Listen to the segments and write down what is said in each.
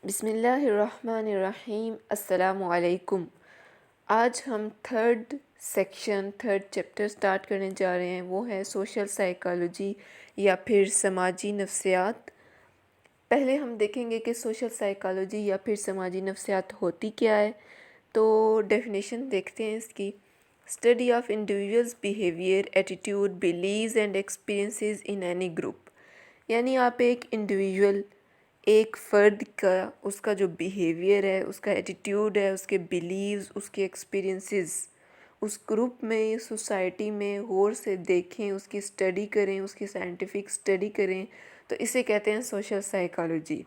بسم اللہ الرحمن الرحیم۔ السلام علیکم۔ آج ہم تھرڈ چیپٹر سٹارٹ کرنے جا رہے ہیں، وہ ہے سوشل سائیکالوجی یا پھر سماجی نفسیات۔ پہلے ہم دیکھیں گے کہ سوشل سائیکالوجی یا پھر سماجی نفسیات ہوتی کیا ہے۔ تو ڈیفینیشن دیکھتے ہیں اس کی۔ Study of individuals behaviour, attitude, beliefs and experiences in any group. یعنی آپ ایک انڈیویژول، ایک فرد کا، اس کا جو بیہیویئر ہے، اس کا ایٹیٹیوڈ ہے، اس کے بیلیوز، اس کے ایکسپیرئنسز، اس گروپ میں، سوسائٹی میں غور سے دیکھیں، اس کی اسٹڈی کریں، اس کی سائنٹیفک اسٹڈی کریں، تو اسے کہتے ہیں سوشل سائیکالوجی۔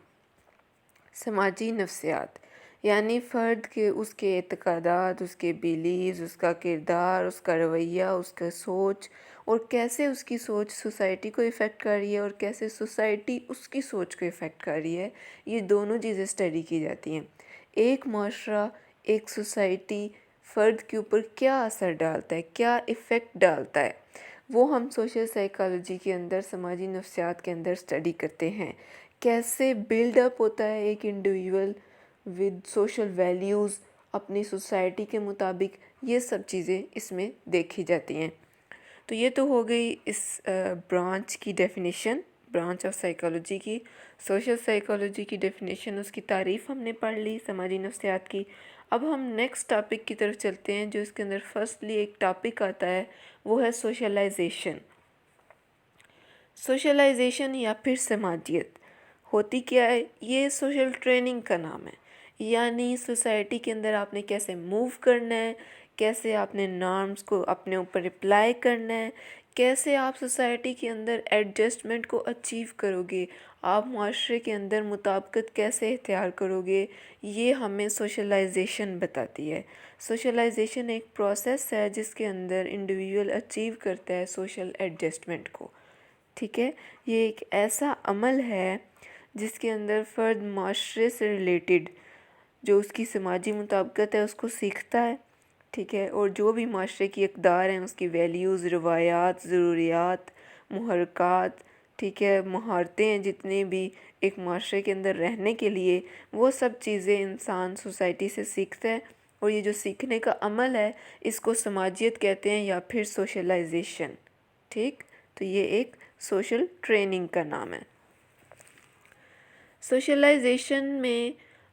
سماجی نفسیات یعنی فرد کے، اس کے اعتقادات، اس کے بیلیوز، اس کا کردار، اس کا رویہ، اس کا سوچ، اور کیسے اس کی سوچ سوسائٹی کو افیکٹ کر رہی ہے اور کیسے سوسائٹی اس کی سوچ کو افیکٹ کر رہی ہے، یہ دونوں چیزیں اسٹڈی کی جاتی ہیں۔ ایک معاشرہ، ایک سوسائٹی فرد کے اوپر کیا اثر ڈالتا ہے، کیا افیکٹ ڈالتا ہے، وہ ہم سوشل سائیکالوجی کے اندر، سماجی نفسیات کے اندر اسٹڈی کرتے ہیں۔ کیسے بلڈ اپ ہوتا ہے ایک انڈیویژول ود سوشل ویلیوز اپنی سوسائٹی کے مطابق، یہ سب چیزیں اس میں دیکھی جاتی ہیں۔ تو یہ تو ہو گئی اس برانچ کی ڈیفینیشن، برانچ آف سائیکالوجی کی۔ سوشل سائیکالوجی کی ڈیفینیشن، اس کی تعریف ہم نے پڑھ لی سماجی نفسیات کی۔ اب ہم نیکسٹ ٹاپک کی طرف چلتے ہیں، جو اس کے اندر فرسٹلی ایک ٹاپک آتا ہے، وہ ہے سوشلائزیشن۔ سوشلائزیشن یا پھر سماجیت ہوتی کیا ہے؟ یہ سوشل ٹریننگ کا نام ہے، یعنی سوسائٹی کے اندر آپ نے کیسے موو کرنا ہے، کیسے آپ نے نارمز کو اپنے اوپر اپلائی کرنا ہے، کیسے آپ سوسائٹی کے اندر ایڈجسٹمنٹ کو اچیو کرو گے، آپ معاشرے کے اندر مطابقت کیسے اختیار کرو گے، یہ ہمیں سوشلائزیشن بتاتی ہے۔ سوشلائزیشن ایک پروسیس ہے جس کے اندر انڈیویژول اچیو کرتا ہے سوشل ایڈجسٹمنٹ کو، ٹھیک ہے۔ یہ ایک ایسا عمل ہے جس کے اندر فرد معاشرے سے ریلیٹڈ جو اس کی سماجی مطابقت ہے اس کو سیکھتا ہے، ٹھیک ہے، اور جو بھی معاشرے کی اقدار ہیں، اس کی ویلیوز، روایات، ضروریات، محرکات، ٹھیک ہے، مہارتیں ہیں جتنے بھی ایک معاشرے کے اندر رہنے کے لیے، وہ سب چیزیں انسان سوسائٹی سے سیکھتا ہے، اور یہ جو سیکھنے کا عمل ہے اس کو سماجیت کہتے ہیں یا پھر سوشلائزیشن، ٹھیک۔ تو یہ ایک سوشل ٹریننگ کا نام ہے۔ سوشلائزیشن میں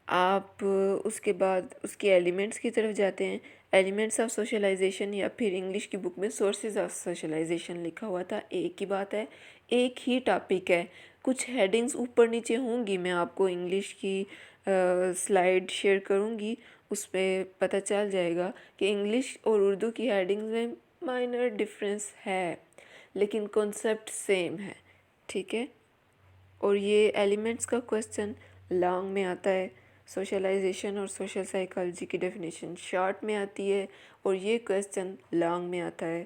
آپ اس کے بعد اس کے ایلیمنٹس کی طرف جاتے ہیں۔ ایلیمنٹس آف سوشلائزیشن، یا پھر انگلش کی بک میں سورسز آف سوشلائزیشن لکھا ہوا تھا، ایک ہی بات ہے، ایک ہی ٹاپک ہے۔ کچھ ہیڈنگز اوپر نیچے ہوں گی، میں آپ کو انگلش کی سلائیڈ شیئر کروں گی، اس پہ پتہ چل جائے گا کہ انگلش اور اردو کی ہیڈنگز میں مائنر ڈفرینس ہے، لیکن کنسیپٹ سیم ہے، ٹھیک ہے۔ اور یہ ایلیمنٹس کا کویسچن لانگ میں آتا ہے، سوشلائزیشن اور سوشل سائیکالوجی کی ڈیفینیشن شارٹ میں آتی ہے، اور یہ کویسچن لانگ میں آتا ہے،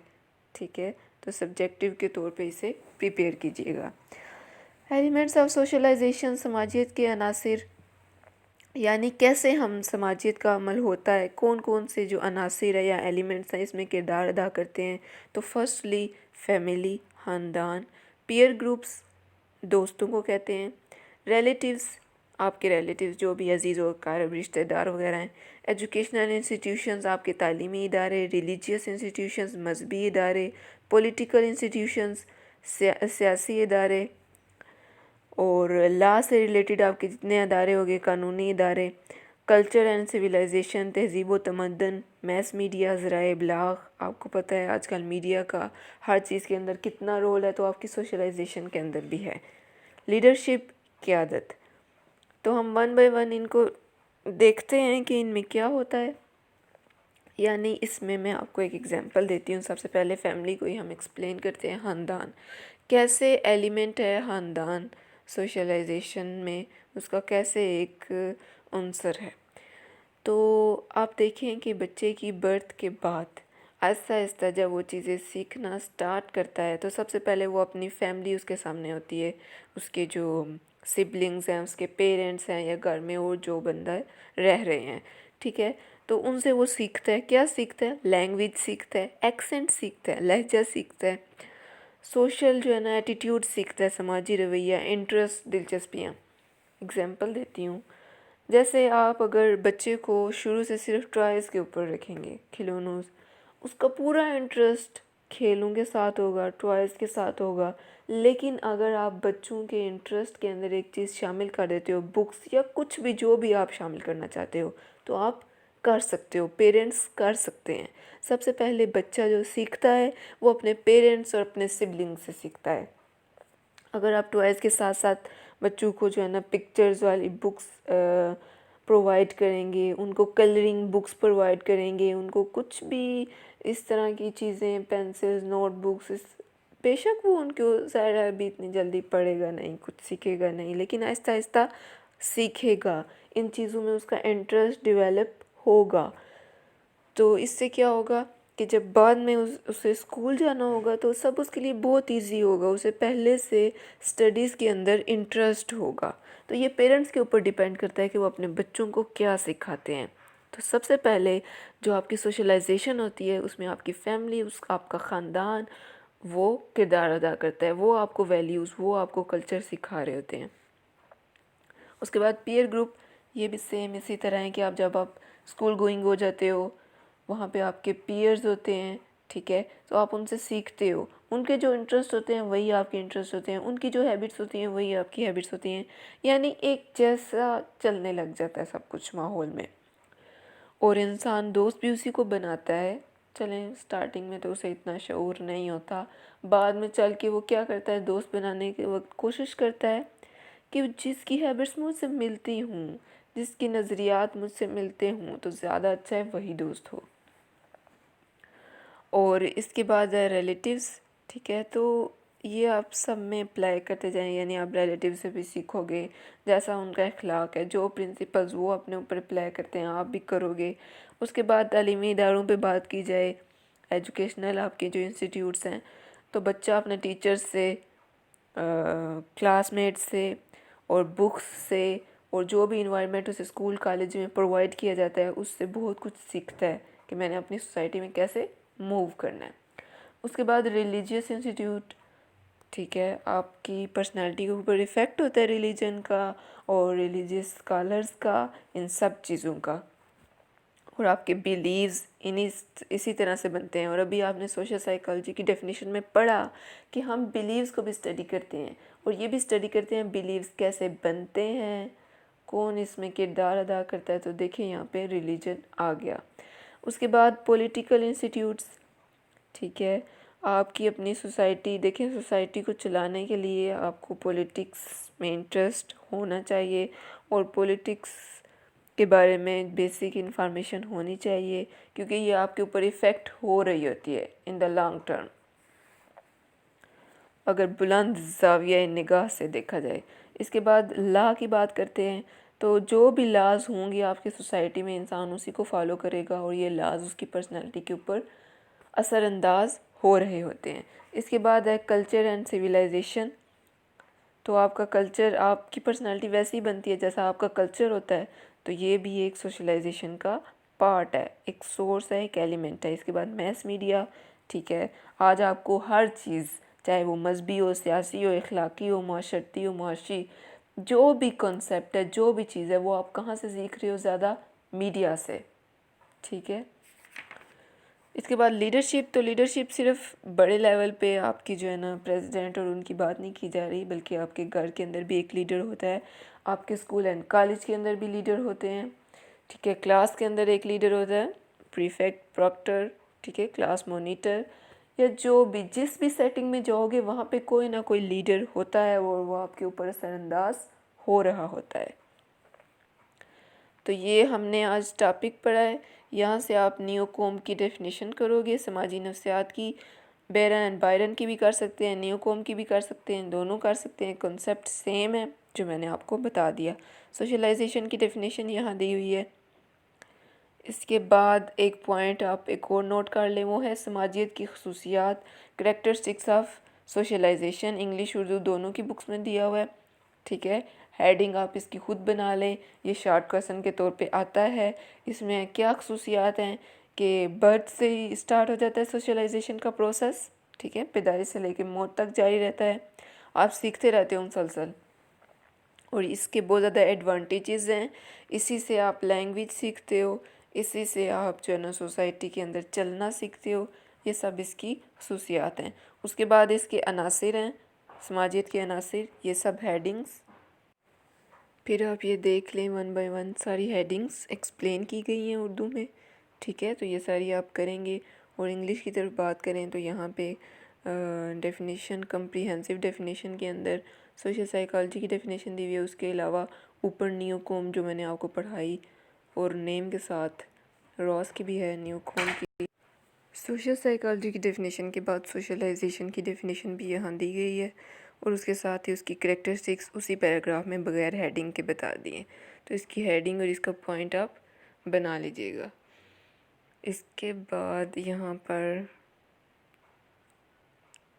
ٹھیک ہے۔ تو سبجیکٹیو کے طور پہ اسے پریپیئر کیجیے گا۔ ایلیمنٹس آف سوشلائزیشن، سماجیت کے عناصر، یعنی کیسے ہم سماجیت کا عمل ہوتا ہے، کون کون سے جو عناصر ہیں یا ایلیمنٹس ہیں اس میں کردار ادا کرتے ہیں۔ تو فرسٹلی فیملی، خاندان، پیئر گروپس، دوستوں کو کہتے ہیں، ریلیٹیوز، آپ کے ریلیٹیوز جو بھی عزیز و اقارب رشتہ دار وغیرہ ہیں، ایجوکیشنل انسٹیٹیوشنز، آپ کے تعلیمی ادارے، ریلیجیس انسٹیٹیوشنز، مذہبی ادارے، پولیٹیکل انسٹیٹیوشنز، سیاسی ادارے، اور لا سے ریلیٹڈ آپ کے جتنے ادارے ہو گئے، قانونی ادارے، کلچر اینڈ سویلائزیشن، تہذیب و تمدن، میس میڈیا، ذرائع ابلاغ، آپ کو پتہ ہے آج کل میڈیا کا ہر چیز کے اندر کتنا رول ہے، تو آپ کی سوشلائزیشن کے اندر بھی ہے۔ لیڈرشپ، قیادت، تو ہم ون بائی ون ان کو دیکھتے ہیں کہ ان میں کیا ہوتا ہے۔ یعنی اس میں آپ کو ایک ایگزامپل دیتی ہوں۔ سب سے پہلے فیملی کو ہی ہم ایکسپلین کرتے ہیں۔ خاندان کیسے ایلیمنٹ ہے، خاندان سوشلائزیشن میں اس کا کیسے ایک عنصر ہے۔ تو آپ دیکھیں کہ بچے کی برتھ کے بعد آہستہ آہستہ جب وہ چیزیں سیکھنا سٹارٹ کرتا ہے، تو سب سے پہلے وہ اپنی فیملی اس کے سامنے ہوتی ہے، اس کے جو سبلنگز ہیں، اس کے پیرنٹس ہیں، یا گھر میں اور جو بندہ رہ رہے ہیں، ٹھیک ہے۔ تو ان سے وہ سیکھتا ہے، کیا سیکھتا ہے؟ لینگویج سیکھتا ہے، ایکسنٹ سیکھتا ہے، لہجہ سیکھتا ہے، سوشل جو ہے نا ایٹیٹیوڈ سیکھتا ہے، سماجی رویہ، انٹرسٹ، دلچسپیاں۔ اگزامپل دیتی ہوں، جیسے آپ اگر بچے کو شروع سے صرف ٹوائز کے اوپر رکھیں گے، کھلونوں، اس کا پورا انٹرسٹ کھیلوں کے ساتھ ہوگا، ٹوائز کے ساتھ ہوگا، لیکن اگر آپ بچوں کے انٹرسٹ کے اندر ایک چیز شامل کر دیتے ہو، بکس یا کچھ بھی جو بھی آپ شامل کرنا چاہتے ہو، تو آپ کر سکتے ہو، پیرنٹس کر سکتے ہیں۔ سب سے پہلے بچہ جو سیکھتا ہے وہ اپنے پیرنٹس اور اپنے سبلنگ سے سیکھتا ہے۔ اگر آپ ٹوائز کے ساتھ ساتھ بچوں کو جو ہے نا پکچرز والی بکس پرووائڈ کریں گے، ان کو کلرنگ بکس پرووائڈ کریں گے، ان کو کچھ بھی اس طرح کی چیزیں، پینسلز، نوٹ بکس، بے شک وہ ان کو ظاہر ہے ابھی اتنی جلدی پڑھے گا نہیں، کچھ سیکھے گا نہیں، لیکن آہستہ آہستہ سیکھے گا، ان چیزوں میں اس کا انٹرسٹ ڈیولپ ہوگا۔ تو اس سے کیا ہوگا کہ جب بعد میں اسے اسکول جانا ہوگا تو سب اس کے لیے بہت ایزی ہوگا، اسے پہلے سے اسٹڈیز کے اندر انٹرسٹ ہوگا۔ تو یہ پیرنٹس کے اوپر ڈیپینڈ کرتا ہے کہ وہ اپنے بچوں کو کیا سکھاتے ہیں۔ تو سب سے پہلے جو آپ کی سوشلائزیشن ہوتی ہے اس میں آپ کی فیملی، آپ کا خاندان وہ کردار ادا کرتا ہے، وہ آپ کو ویلیوز، وہ آپ کو کلچر سکھا رہے ہوتے ہیں۔ اس کے بعد پیئر گروپ، یہ بھی سیم اسی طرح ہے کہ جب آپ اسکول گوئنگ ہو جاتے ہو، وہاں پہ آپ کے پیئرز ہوتے ہیں، ٹھیک ہے، تو آپ ان سے سیکھتے ہو، ان کے جو انٹرسٹ ہوتے ہیں وہی آپ کے انٹرسٹ ہوتے ہیں، ان کی جو ہیبٹس ہوتی ہیں وہی آپ کی ہیبٹس ہوتی ہیں، یعنی ایک جیسا چلنے لگ جاتا ہے سب کچھ ماحول میں، اور انسان دوست بھی اسی کو بناتا ہے۔ چلیں سٹارٹنگ میں تو اسے اتنا شعور نہیں ہوتا، بعد میں چل کے وہ کیا کرتا ہے، دوست بنانے کے وقت کوشش کرتا ہے کہ جس کی ہیبٹس مجھ سے ملتی ہوں، جس کی نظریات مجھ سے ملتے ہوں تو زیادہ اچھا ہے وہی دوست ہو۔ اور اس کے بعد ہے ریلیٹیوز، ٹھیک ہے، تو یہ آپ سب میں اپلائی کرتے جائیں، یعنی آپ ریلیٹیو سے بھی سیکھو گے، جیسا ان کا اخلاق ہے، جو پرنسپلز وہ اپنے اوپر اپلائی کرتے ہیں آپ بھی کرو گے۔ اس کے بعد تعلیمی اداروں پہ بات کی جائے، ایجوکیشنل آپ کے جو انسٹیٹیوٹس ہیں، تو بچہ اپنے ٹیچرز سے، کلاس میٹ سے اور بکس سے اور جو بھی انوائرمنٹ اسے اسکول کالج میں پرووائڈ کیا جاتا ہے اس سے بہت کچھ سیکھتا ہے کہ میں نے اپنی سوسائٹی میں کیسے موو کرنا ہے۔ اس کے بعد ریلیجیس انسٹیٹیوٹ، ٹھیک ہے، آپ کی پرسنالٹی کے اوپر ایفیکٹ ہوتا ہے ریلیجن کا اور ریلیجیس اسکالرز کا، ان سب چیزوں کا، اور آپ کے بیلیوز اسی طرح سے بنتے ہیں۔ اور ابھی آپ نے سوشل سائیکالوجی کی ڈیفینیشن میں پڑھا کہ ہم بیلیوز کو بھی اسٹڈی کرتے ہیں، اور یہ بھی اسٹڈی کرتے ہیں بیلیوز کیسے بنتے ہیں، کون اس میں کردار ادا کرتا ہے، تو دیکھیں یہاں پہ ریلیجن آ گیا۔ اس کے بعد پولیٹیکل انسٹیٹیوٹس، ٹھیک ہے، آپ کی اپنی سوسائٹی، دیکھیں سوسائٹی کو چلانے کے لیے آپ کو پولیٹکس میں انٹرسٹ ہونا چاہیے، اور پولیٹکس کے بارے میں بیسک انفارمیشن ہونی چاہیے، کیونکہ یہ آپ کے اوپر ایفیکٹ ہو رہی ہوتی ہے ان دا لانگ ٹرم، اگر بلند زاویہ نگاہ سے دیکھا جائے۔ اس کے بعد لا کی بات کرتے ہیں، تو جو بھی لاز ہوں گی آپ کی سوسائٹی میں انسان اسی کو فالو کرے گا، اور یہ لاز اس کی پرسنالٹی کے اوپر اثر انداز ہو رہے ہوتے ہیں۔ اس کے بعد ہے کلچر اینڈ سویلائزیشن، تو آپ کا کلچر، آپ کی پرسنالٹی ویسی بنتی ہے جیسا آپ کا کلچر ہوتا ہے، تو یہ بھی ایک سوشلائزیشن کا پارٹ ہے، ایک سورس ہے، ایک ایلیمنٹ ہے۔ اس کے بعد میس میڈیا، ٹھیک ہے، آج آپ کو ہر چیز، چاہے وہ مذہبی ہو، سیاسی ہو، اخلاقی ہو، معاشرتی ہو، معاشی، جو بھی کنسیپٹ ہے، جو بھی چیز ہے، وہ آپ کہاں سے سیکھ رہے ہو؟ زیادہ میڈیا سے، ٹھیک ہے۔ اس کے بعد لیڈرشپ، تو لیڈرشپ صرف بڑے لیول پہ آپ کی جو ہے نا پریزیڈنٹ اور ان کی بات نہیں کی جا رہی، بلکہ آپ کے گھر کے اندر بھی ایک لیڈر ہوتا ہے، آپ کے اسکول اینڈ کالج کے اندر بھی لیڈر ہوتے ہیں، ٹھیک ہے، کلاس کے اندر ایک لیڈر ہوتا ہے، پریفیکٹ، پروکٹر، ٹھیک ہے، کلاس مانیٹر، یا جو بھی جس بھی سیٹنگ میں جاؤ گے وہاں پہ کوئی نہ کوئی لیڈر ہوتا ہے، اور وہ آپ کے اوپر اثر انداز ہو رہا ہوتا ہے۔ تو یہ ہم نے آج ٹاپک پڑھا ہے، یہاں سے آپ نیو کوم کی ڈیفینیشن کرو گے، سماجی نفسیات کی، بیرن اینڈ بائرن کی بھی کر سکتے ہیں، نیو کوم کی بھی کر سکتے ہیں، دونوں کر سکتے ہیں، کنسیپٹ سیم ہے جو میں نے آپ کو بتا دیا۔ سوشلائزیشن کی ڈیفینیشن یہاں دی ہوئی ہے۔ اس کے بعد ایک پوائنٹ آپ ایک اور نوٹ کر لیں، وہ ہے سماجیت کی خصوصیات، characteristics of socialisation, English Urdu دونوں کی بکس میں دیا ہوا ہے، ٹھیک ہے، ہیڈنگ آپ اس کی خود بنا لیں، یہ شارٹ کویسچن کے طور پہ آتا ہے۔ اس میں کیا خصوصیات ہیں کہ برتھ سے ہی اسٹارٹ ہو جاتا ہے سوشلائزیشن کا پروسیس، ٹھیک ہے، پیدائش سے لے کے موت تک جاری رہتا ہے، آپ سیکھتے رہتے ہو مسلسل۔ اور اس کے بہت زیادہ ایڈوانٹیجز ہیں. اسی سے آپ لینگویج سیکھتے ہو، اسی سے آپ جو ہے نا سوسائٹی کے اندر چلنا سیکھتے ہو. یہ سب اس کی خصوصیات ہیں. اس کے بعد اس کے عناصر ہیں، سماجیت کے عناصر، یہ سب ہیڈنگز. پھر آپ یہ دیکھ لیں 1 بائی 1 ساری ہیڈنگز ایکسپلین کی گئی ہیں اردو میں. ٹھیک ہے، تو یہ ساری آپ کریں گے. اور انگلش کی طرف بات کریں تو یہاں پہ ڈیفینیشن، کمپریہنسو ڈیفینیشن کے اندر سوشل سائیکالوجی کی ڈیفینیشن دی ہوئی ہے. اس کے علاوہ اوپر نیو کوم جو میں نے آپ کو پڑھائی اور نیم کے ساتھ راس کی بھی ہے، نیو کوم کی. سوشل سائیکالوجی کی ڈیفینیشن کے بعد سوشلائزیشن کی ڈیفینیشن بھی یہاں دی گئی ہے، اور اس کے ساتھ ہی اس کی کریکٹرسٹکس اسی پیراگراف میں بغیر ہیڈنگ کے بتا دیے. تو اس کی ہیڈنگ اور اس کا پوائنٹ آپ بنا لیجئے گا. اس کے بعد یہاں پر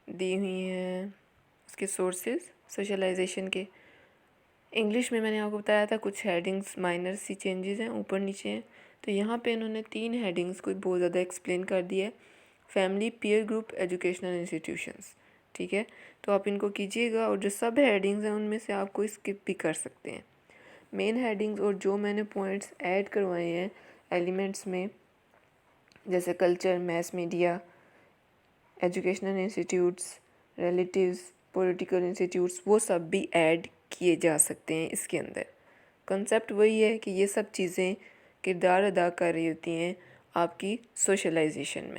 دی ہوئی ہیں اس کے سورسز سوشلائزیشن کے. انگلش میں نے آپ کو بتایا تھا کچھ ہیڈنگز مائنر سی چینجز ہیں، اوپر نیچے ہیں. تو یہاں پہ انہوں نے 3 ہیڈنگز کو بہت زیادہ ایکسپلین کر دیا ہے: family, peer group, educational institutions. ٹھیک ہے، تو آپ ان کو کیجئے گا، اور جو سب ہیڈنگز ہیں ان میں سے آپ کو اسکپ بھی کر سکتے ہیں. مین ہیڈنگز اور جو میں نے پوائنٹس ایڈ کروائے ہیں ایلیمنٹس میں، جیسے culture, mass media, educational institutes, relatives, political institutes, وہ سب بھی ایڈ کیے جا سکتے ہیں اس کے اندر. کنسیپٹ وہی ہے کہ یہ سب چیزیں کردار ادا کر رہی ہوتی ہیں آپ کی سوشلائزیشن میں.